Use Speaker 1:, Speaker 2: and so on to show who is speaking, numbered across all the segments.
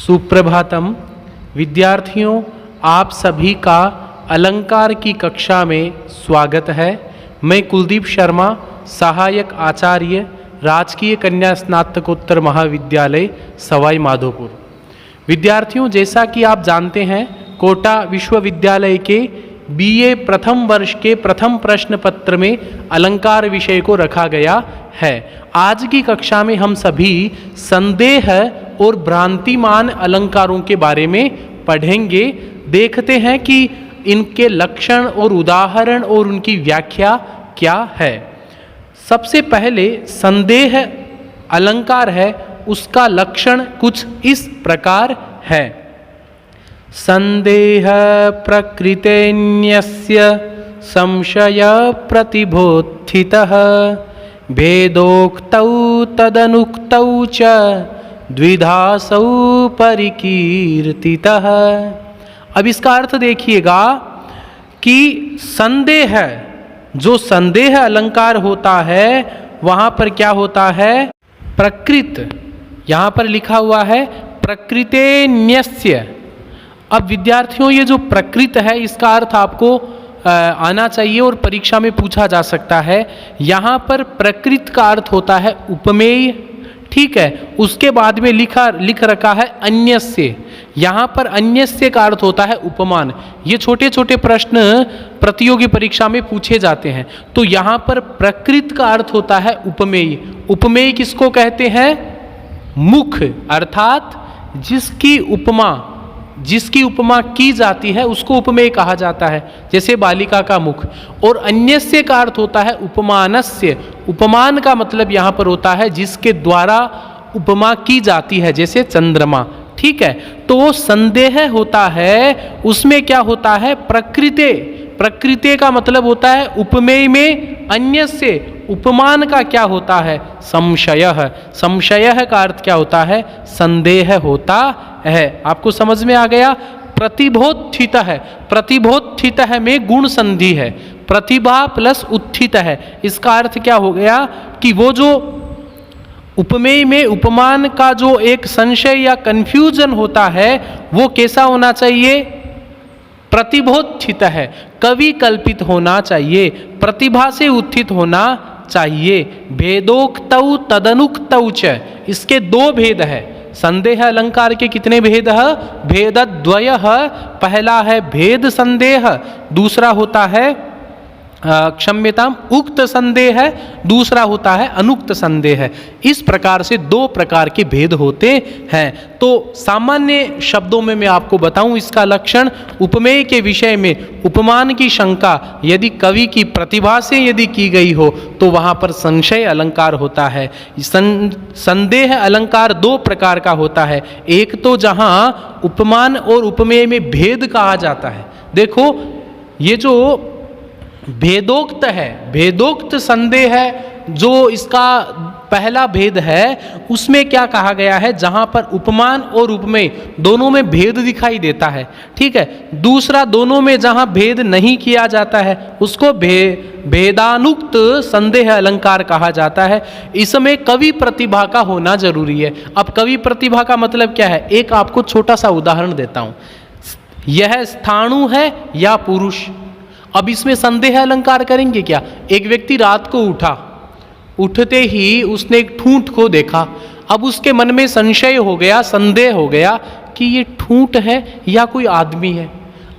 Speaker 1: सुप्रभातम विद्यार्थियों, आप सभी का अलंकार की कक्षा में स्वागत है। मैं कुलदीप शर्मा, सहायक आचार्य, राजकीय कन्या स्नातकोत्तर महाविद्यालय सवाई माधोपुर। विद्यार्थियों, जैसा कि आप जानते हैं, कोटा विश्वविद्यालय के बीए प्रथम वर्ष के प्रथम प्रश्न पत्र में अलंकार विषय को रखा गया है। आज की कक्षा में हम सभी संदेह और भ्रांतिमान अलंकारों के बारे में पढ़ेंगे। देखते हैं कि इनके लक्षण और उदाहरण और उनकी व्याख्या क्या है। सबसे पहले संदेह अलंकार है, उसका लक्षण कुछ इस प्रकार है। संदेह प्रकृतेन्यस्य संशय प्रतिबोधितः भेदोक्तौ तदनुक्तौ च द्विधासौ परिकीर्तितः। अब इसका अर्थ देखिएगा कि संदेह, जो संदेह अलंकार होता है वहाँ पर क्या होता है? प्रकृत, यहाँ पर लिखा हुआ है प्रकृतेन्यस्य। अब विद्यार्थियों, ये जो प्रकृत है इसका अर्थ आपको आना चाहिए और परीक्षा में पूछा जा सकता है। यहाँ पर प्रकृत का अर्थ होता है उपमेय, ठीक है। उसके बाद में लिख रखा है अन्यस्य। यहाँ पर अन्यस्य का अर्थ होता है उपमान। ये छोटे छोटे प्रश्न प्रतियोगी परीक्षा में पूछे जाते हैं। तो यहाँ पर प्रकृत का अर्थ होता है उपमेय। उपमेय किसको कहते हैं? मुख, अर्थात जिसकी उपमा की जाती है उसको उपमेय कहा जाता है, जैसे बालिका का मुख। और अन्यस्य का अर्थ होता है उपमानस्य। उपमान का मतलब यहाँ पर होता है जिसके द्वारा उपमा की जाती है, जैसे चंद्रमा, ठीक है। तो संदेह होता है, उसमें क्या होता है? प्रकृते। प्रकृते का मतलब होता है उपमेय में अन्यस्य। उपमान का क्या होता है? संशयः। संशयः का अर्थ क्या होता है? संदेह होता है। आपको समझ में आ गया? प्रतिबोधित है। प्रतिबोधित है में गुण संधि है, प्रतिभा प्लस उत्थित है। इसका अर्थ क्या हो गया कि वो जो उपमेय में उपमान का जो एक संशय या कंफ्यूजन होता है वो कैसा होना चाहिए? प्रतिबोधित है, कवि कल्पित होना चाहिए, प्रतिभा से उत्थित होना चाहिए। भेदोक्तौ तदनुक्तौ च, इसके दो भेद है। संदेह अलंकार के कितने भेद है? भेदद्वयः। पहला है भेद संदेह, दूसरा होता है क्षम्यताम उक्त संदेह है, दूसरा होता है अनुक्त संदेह। इस प्रकार से दो प्रकार के भेद होते हैं। तो सामान्य शब्दों में मैं आपको बताऊं इसका लक्षण। उपमेय के विषय में उपमान की शंका यदि कवि की प्रतिभा से यदि की गई हो तो वहां पर संशय अलंकार होता है। संदेह अलंकार दो प्रकार का होता है। एक तो जहां उपमान और उपमेय में भेद कहा जाता है। देखो, ये जो भेदोक्त है, भेदोक्त संदेह है, जो इसका पहला भेद है, उसमें क्या कहा गया है? जहां पर उपमान और उपमेय दोनों में भेद दिखाई देता है, ठीक है। दूसरा, दोनों में जहां भेद नहीं किया जाता है उसको भेदानुक्त संदेह अलंकार कहा जाता है। इसमें कवि प्रतिभा का होना जरूरी है। अब कवि प्रतिभा का मतलब क्या है? एक आपको छोटा सा उदाहरण देता हूं। यह स्थाणु है या पुरुष? अब इसमें संदेह अलंकार करेंगे क्या? एक व्यक्ति रात को उठा, उठते ही उसने एक ठूंठ को देखा। अब उसके मन में संशय हो गया, संदेह हो गया कि ये ठूंठ है या कोई आदमी है।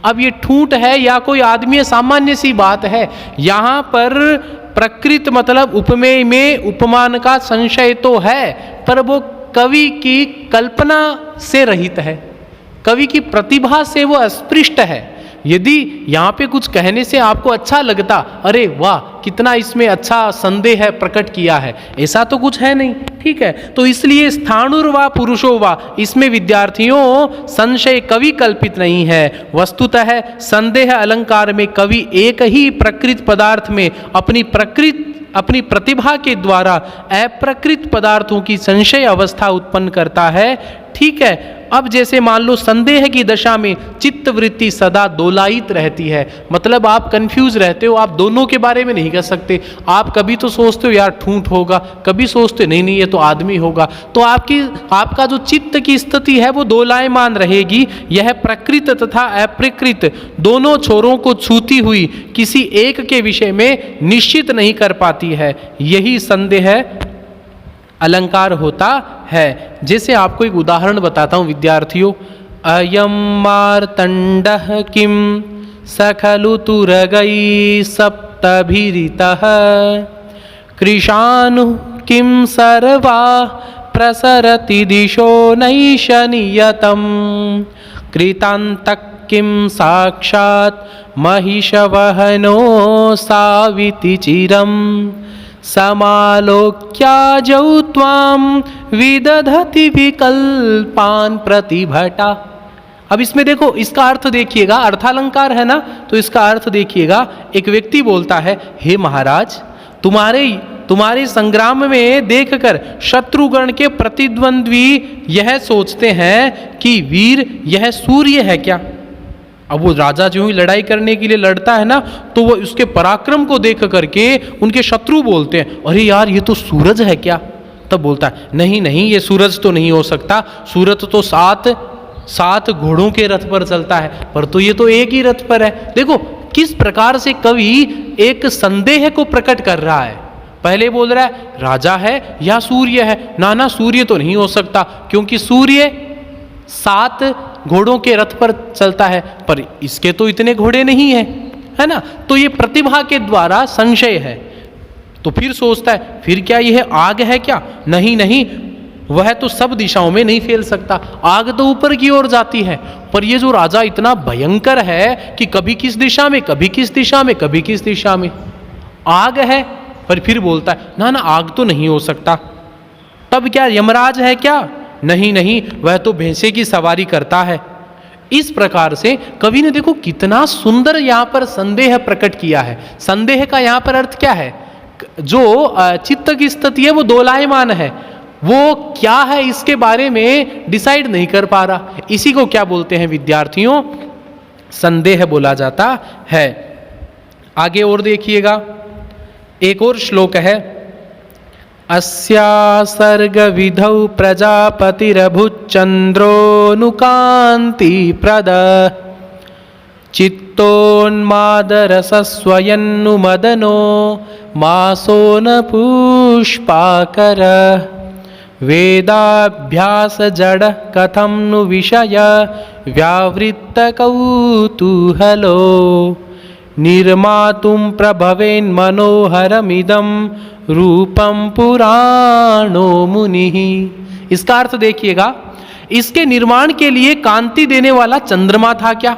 Speaker 1: अब ये ठूंठ है या कोई आदमी है, सामान्य सी बात है। यहाँ पर प्रकृत मतलब उपमेय में उपमान का संशय तो है, पर वो कवि की कल्पना से रहित है, कवि की प्रतिभा से वो अस्पृष्ट है। यदि यहाँ पे कुछ कहने से आपको अच्छा लगता, अरे वाह कितना इसमें अच्छा संदेह है प्रकट किया है, ऐसा तो कुछ है नहीं, ठीक है। तो इसलिए स्थाणुर्वा पुरुषो वा, इसमें विद्यार्थियों संशय कवि कल्पित नहीं है। वस्तुतः संदेह अलंकार में कवि एक ही प्रकृत पदार्थ में अपनी प्रतिभा के द्वारा अप्रकृत पदार्थों की संशय अवस्था उत्पन्न करता है, ठीक है। अब जैसे मान लो संदेह की दशा में चित्त वृत्ति सदा दोलायित रहती है, मतलब आप कंफ्यूज रहते हो, आप दोनों के बारे में नहीं कह सकते। आप कभी तो सोचते हो यार ठूंठ होगा, कभी सोचते नहीं नहीं ये तो आदमी होगा। तो आपका जो चित्त की स्थिति है वो दोलायमान रहेगी। यह प्रकृत तथा अप्रकृत दोनों छोरों को छूती हुई किसी एक के विषय में निश्चित नहीं कर पाती है। यही संदेह अलंकार होता है। जैसे आपको एक उदाहरण बताता हूँ विद्यार्थियों। अयम मार्तंडः किम सखलु तुरगई सप्तभिरितः कृशानु किम सर्वा प्रसरति दिशो नैशनियतम कृतांतक किम साक्षात् महिषवहनो साविति चिरम समालोक्याजौ त्वां विदधति विकल्पान् प्रतिभटा। अब इसमें देखो, इसका अर्थ देखिएगा, अर्थालंकार है ना, तो इसका अर्थ देखिएगा। एक व्यक्ति बोलता है, हे महाराज, तुम्हारे संग्राम में देखकर शत्रुगण के प्रतिद्वंद्वी यह सोचते हैं कि वीर यह सूर्य है क्या। अब वो राजा जो ही लड़ाई करने के लिए लड़ता है ना, तो वो उसके पराक्रम को देख करके उनके शत्रु बोलते हैं, अरे यार ये तो सूरज है क्या। तब बोलता है, नहीं नहीं ये सूरज तो नहीं हो सकता, सूरज तो सात घोड़ों के रथ पर चलता है, पर तो ये तो एक ही रथ पर है। देखो किस प्रकार से कवि एक संदेह को प्रकट कर रहा है। पहले बोल रहा है राजा है या सूर्य है, ना सूर्य तो नहीं हो सकता, क्योंकि सूर्य 7 घोड़ों के रथ पर चलता है, पर इसके तो इतने घोड़े नहीं है, है ना। तो ये प्रतिभा के द्वारा संशय है। तो फिर सोचता है, फिर क्या यह आग है क्या। नहीं नहीं, वह तो सब दिशाओं में नहीं फैल सकता, आग तो ऊपर की ओर जाती है। पर ये जो राजा इतना भयंकर है कि कभी किस दिशा में, कभी किस दिशा में, कभी किस दिशा में आग है। पर फिर बोलता है, ना आग तो नहीं हो सकता। तब क्या यमराज है क्या। नहीं नहीं, वह तो भैंसे की सवारी करता है। इस प्रकार से कवि ने देखो कितना सुंदर यहां पर संदेह प्रकट किया है। संदेह का यहां पर अर्थ क्या है, जो चित्त की स्थिति है वो दोलायमान है, वो क्या है इसके बारे में डिसाइड नहीं कर पा रहा। इसी को क्या बोलते हैं विद्यार्थियों, संदेह बोला जाता है। आगे और देखिएगा, एक और श्लोक है। अस्या सर्ग विधौ प्रजापतिरभुचंद्रोनुकांति प्रद चित्तोन्मादरसस्वयन्नुमदनो मासो न पुष्पाकर वेदाभ्यास जड़ कथम नु विषय व्यावृत्त कौतूहलो निर्मातुं प्रभवेन् मनोहरमिदं रूपम पुराणो मुनिः। इसका अर्थ देखिएगा, इसके निर्माण के लिए कांति देने वाला चंद्रमा था क्या,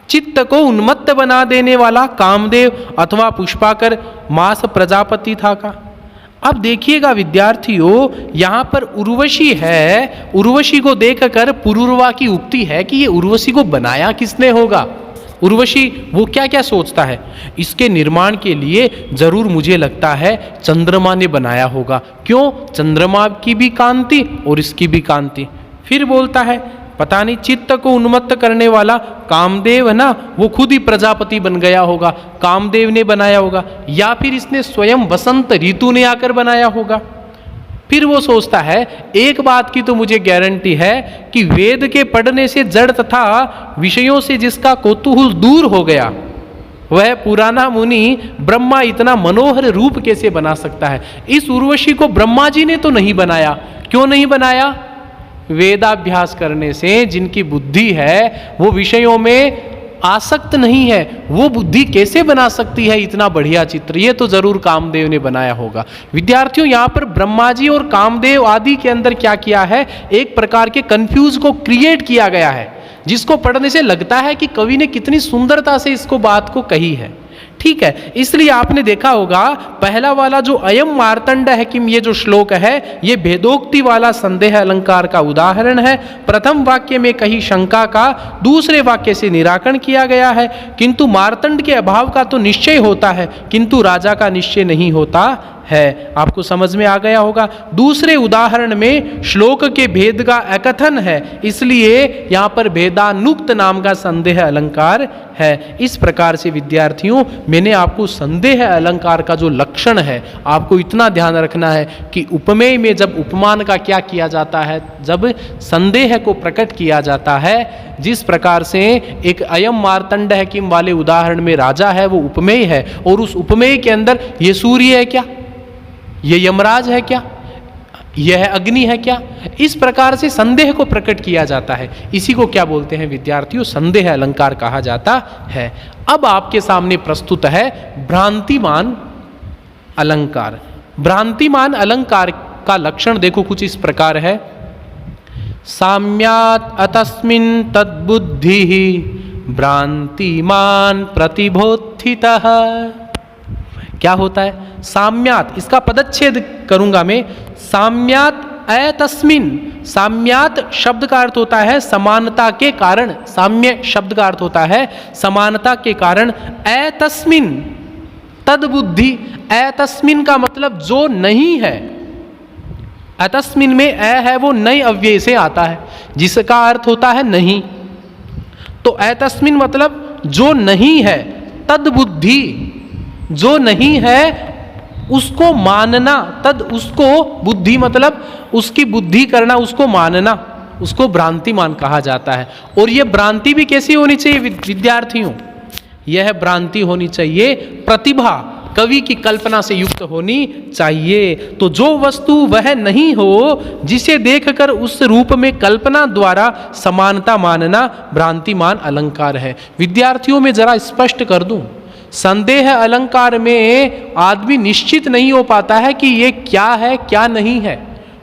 Speaker 1: चित्त को उन्मत्त बना देने वाला कामदेव अथवा पुष्पाकर मास प्रजापति था का। अब देखिएगा विद्यार्थियों, यहां पर उर्वशी है, उर्वशी को देखकर पुरूरवा की उक्ति है कि ये उर्वशी को बनाया किसने होगा। उर्वशी वो क्या क्या सोचता है, इसके निर्माण के लिए जरूर मुझे लगता है चंद्रमा ने बनाया होगा। क्यों, चंद्रमा की भी कांति और इसकी भी कांति। फिर बोलता है पता नहीं चित्त को उन्मत्त करने वाला कामदेव है ना, वो खुद ही प्रजापति बन गया होगा, कामदेव ने बनाया होगा, या फिर इसने स्वयं वसंत ऋतु ने आकर बनाया होगा। फिर वो सोचता है एक बात की तो मुझे गारंटी है कि वेद के पढ़ने से जड़ तथा विषयों से जिसका कौतूहल दूर हो गया, वह पुराना मुनि ब्रह्मा इतना मनोहर रूप कैसे बना सकता है। इस उर्वशी को ब्रह्मा जी ने तो नहीं बनाया। क्यों नहीं बनाया, वेदाभ्यास करने से जिनकी बुद्धि है वो विषयों में आसक्त नहीं है, वो बुद्धि कैसे बना सकती है इतना बढ़िया चित्र। ये तो जरूर कामदेव ने बनाया होगा। विद्यार्थियों, यहाँ पर ब्रह्मा जी और कामदेव आदि के अंदर क्या किया है, एक प्रकार के कंफ्यूज को क्रिएट किया गया है, जिसको पढ़ने से लगता है कि कवि ने कितनी सुंदरता से इसको बात को कही है। ठीक है, इसलिए आपने देखा होगा पहला वाला जो अयम मार्तंड है किम, ये जो श्लोक है ये भेदोक्ति वाला संदेह अलंकार का उदाहरण है। प्रथम वाक्य में कही शंका का दूसरे वाक्य से निराकरण किया गया है। किंतु मार्तंड के अभाव का तो निश्चय होता है, किंतु राजा का निश्चय नहीं होता है। आपको समझ में आ गया होगा। दूसरे उदाहरण में श्लोक के भेद का अकथन है, इसलिए यहाँ पर भेदानुक्त नाम का संदेह अलंकार है। इस प्रकार से विद्यार्थियों, मैंने आपको संदेह अलंकार का जो लक्षण है आपको इतना ध्यान रखना है कि उपमेय में जब उपमान का क्या किया जाता है, जब संदेह को प्रकट किया जाता है, जिस प्रकार से एक अयम मार्तंड है किम वाले उदाहरण में राजा है वो उपमेय है, और उस उपमेय के अंदर ये सूर्य है क्या, ये यमराज है क्या, यह अग्नि है क्या, इस प्रकार से संदेह को प्रकट किया जाता है। इसी को क्या बोलते हैं विद्यार्थियों, संदेह अलंकार कहा जाता है। अब आपके सामने प्रस्तुत है भ्रांतिमान अलंकार। भ्रांतिमान अलंकार का लक्षण देखो कुछ इस प्रकार है। साम्यात् अतस्मिन् तद्बुद्धिः भ्रांतिमान प्रतिबोधितः। क्या होता है? साम्यात्, इसका पदच्छेद करूंगा मैं। साम्यात् अतस्मिन्, साम्यात् शब्द का अर्थ होता है समानता के कारण, साम्य शब्द का अर्थ होता है समानता के कारण। अतस्मिन् तद्बुद्धि, अतस्मिन् का मतलब जो नहीं है। अतस्मिन् में अ है वो नई अव्यय से आता है जिसका अर्थ होता है नहीं। तो अतस्मिन् मतलब जो नहीं है, तद्बुद्धि जो नहीं है उसको मानना, तद उसको बुद्धि मतलब उसकी बुद्धि करना, उसको मानना, उसको भ्रांतिमान कहा जाता है। और यह भ्रांति भी कैसी होनी चाहिए विद्यार्थियों? यह भ्रांति होनी चाहिए प्रतिभा, कवि की कल्पना से युक्त होनी चाहिए। तो जो वस्तु वह नहीं हो जिसे देखकर उस रूप में कल्पना द्वारा समानता मानना भ्रांतिमान अलंकार है। विद्यार्थियों में जरा स्पष्ट कर दूं, संदेह अलंकार में आदमी निश्चित नहीं हो पाता है कि ये क्या है क्या नहीं है।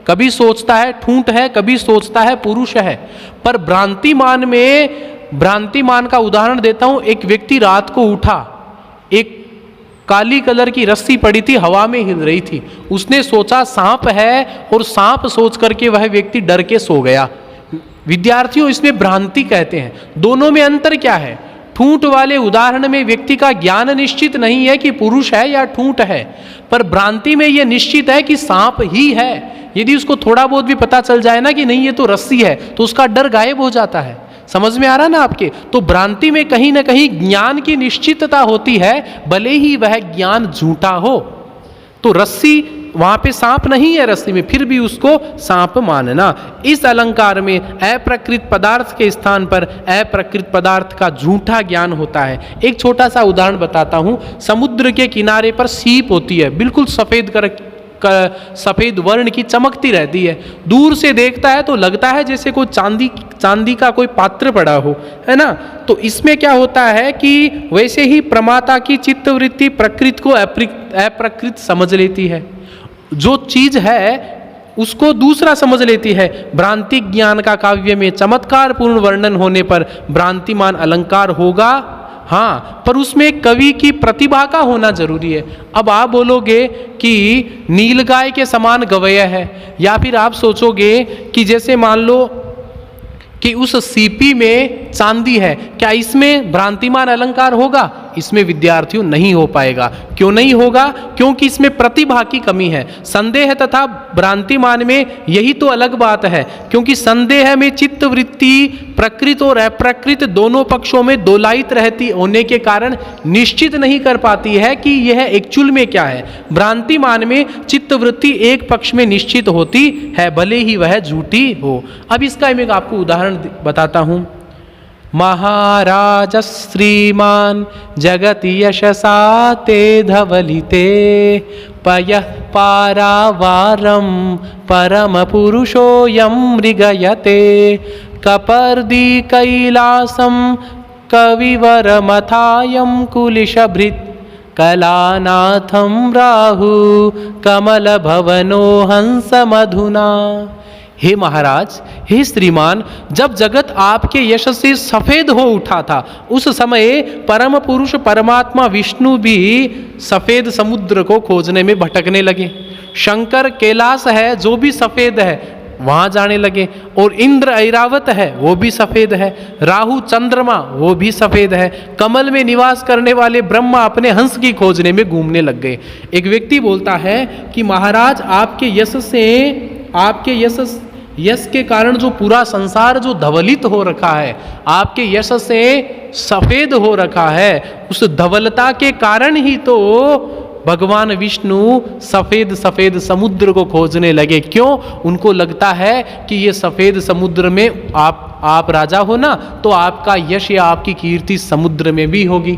Speaker 1: कभी सोचता है ठूंठ है, कभी सोचता है पुरुष है। पर भ्रांतिमान में, भ्रांतिमान का उदाहरण देता हूं। एक व्यक्ति रात को उठा, एक काली कलर की रस्सी पड़ी थी, हवा में हिल रही थी। उसने सोचा सांप है, और सांप सोच करके वह व्यक्ति डर के सो गया। विद्यार्थियों, इसमें भ्रांति कहते हैं। दोनों में अंतर क्या है? ठूंठ वाले उदाहरण में व्यक्ति का ज्ञान निश्चित नहीं है कि पुरुष है या ठूंठ है, पर भ्रांति में यह निश्चित है कि सांप ही है। यदि उसको थोड़ा बहुत भी पता चल जाए ना कि नहीं ये तो रस्सी है, तो उसका डर गायब हो जाता है। समझ में आ रहा ना आपके? तो भ्रांति में कहीं ना कहीं ज्ञान की निश्चितता होती है, भले ही वह ज्ञान झूठा हो। तो रस्सी, वहां पे सांप नहीं है रस्सी में, फिर भी उसको सांप मानना। इस अलंकार में अप्रकृत पदार्थ के स्थान पर अप्रकृत पदार्थ का झूठा ज्ञान होता है। एक छोटा सा उदाहरण बताता हूं। समुद्र के किनारे पर सीप होती है, बिल्कुल सफेद वर्ण की, चमकती रहती है। दूर से देखता है तो लगता है जैसे कोई चांदी का कोई पात्र पड़ा हो, है ना। तो इसमें क्या होता है कि वैसे ही प्रमाता की चित्तवृत्ति प्रकृति को अप्रकृत समझ लेती है, जो चीज है उसको दूसरा समझ लेती है। भ्रांति ज्ञान का काव्य में चमत्कार पूर्ण वर्णन होने पर भ्रांतिमान अलंकार होगा, हाँ, पर उसमें कवि की प्रतिभा का होना जरूरी है। अब आप बोलोगे कि नीलगाय के समान गवय है, या फिर आप सोचोगे कि जैसे मान लो कि उस सीपी में चांदी है, क्या इसमें भ्रांतिमान अलंकार होगा? इसमें विद्यार्थियों नहीं हो पाएगा। क्यों नहीं होगा? क्योंकि इसमें प्रतिभा की कमी है। संदेह तथा भ्रांतिमान में यही तो अलग बात है, क्योंकि संदेह में चित्त वृत्ति प्रकृत और अप्रकृत दोनों पक्षों में दोलायित रहती होने के कारण निश्चित नहीं कर पाती है कि यह एक्चुअल में क्या है। भ्रांतिमान में चित्त वृत्ति एक पक्ष में निश्चित होती है, भले ही वह झूठी हो। अब इसका मैं आपको उदाहरण बताता हूं। महाराज श्रीमान जगति यशसा ते धवलिते पयः पारावारं परम पुरुषोऽयं मृगयते कपर्दी कैलासं कविवरमथायं कुलिशभृत् कलानाथं राहु कमलभवनो हंसमधुना। हे महाराज, हे श्रीमान, जब जगत आपके यश से सफेद हो उठा था, उस समय परम पुरुष परमात्मा विष्णु भी सफेद समुद्र को खोजने में भटकने लगे। शंकर कैलाश है जो भी सफेद है, वहाँ जाने लगे। और इंद्र ऐरावत है वो भी सफ़ेद है, राहु चंद्रमा वो भी सफ़ेद है, कमल में निवास करने वाले ब्रह्मा अपने हंस की खोजने में घूमने लग गए। एक व्यक्ति बोलता है कि महाराज आपके यश से, आपके यश के कारण जो पूरा संसार जो धवलित हो रखा है, आपके यश से सफ़ेद हो रखा है, उस धवलता के कारण ही तो भगवान विष्णु सफ़ेद सफ़ेद समुद्र को खोजने लगे। क्यों? उनको लगता है कि ये सफ़ेद समुद्र में आप राजा हो ना, तो आपका यश या आपकी कीर्ति समुद्र में भी होगी।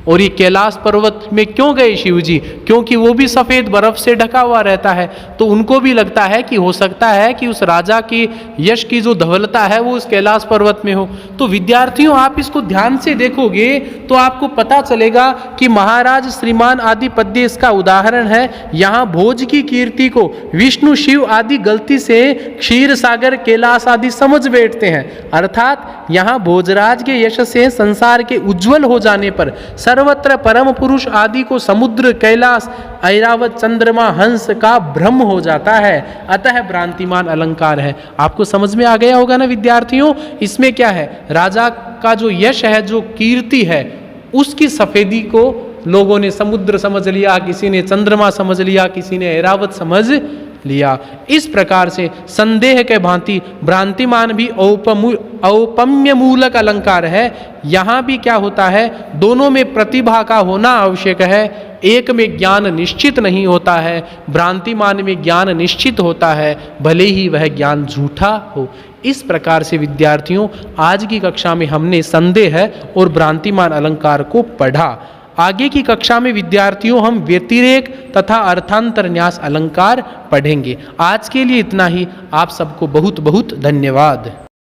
Speaker 1: और ये कैलाश पर्वत में क्यों गए शिव जी? क्योंकि वो भी सफ़ेद बर्फ से ढका हुआ रहता है, तो उनको भी लगता है कि हो सकता है कि उस राजा की यश की जो धवलता है वो उस कैलाश पर्वत में हो। तो विद्यार्थियों, आप इसको ध्यान से देखोगे तो आपको पता चलेगा कि महाराज श्रीमान आदि पद्य इसका उदाहरण है। यहाँ भोज की कीर्ति को विष्णु शिव आदि गलती से क्षीर सागर कैलाश आदि समझ बैठते हैं, अर्थात यहाँ भोजराज के यश से संसार के उज्जवल हो जाने पर सर्वत्र परम पुरुष आदि को समुद्र, कैलाश, ऐरावत, चंद्रमा, हंस का भ्रम हो जाता है, अतः भ्रांतिमान अलंकार है। आपको समझ में आ गया होगा ना विद्यार्थियों? इसमें क्या है, राजा का जो यश है, जो कीर्ति है, उसकी सफेदी को लोगों ने समुद्र समझ लिया, किसी ने चंद्रमा समझ लिया, किसी ने ऐरावत समझ लिया। इस प्रकार से संदेह के भांति भ्रांतिमान भी औपम्य मूलक अलंकार है। यहाँ भी क्या होता है, दोनों में प्रतिभा का होना आवश्यक है। एक में ज्ञान निश्चित नहीं होता है, भ्रांतिमान में ज्ञान निश्चित होता है, भले ही वह ज्ञान झूठा हो। इस प्रकार से विद्यार्थियों, आज की कक्षा में हमने संदेह और भ्रांतिमान अलंकार को पढ़ा। आगे की कक्षा में विद्यार्थियों हम व्यतिरेक तथा अर्थांतर न्यास अलंकार पढ़ेंगे। आज के लिए इतना ही। आप सबको बहुत बहुत धन्यवाद।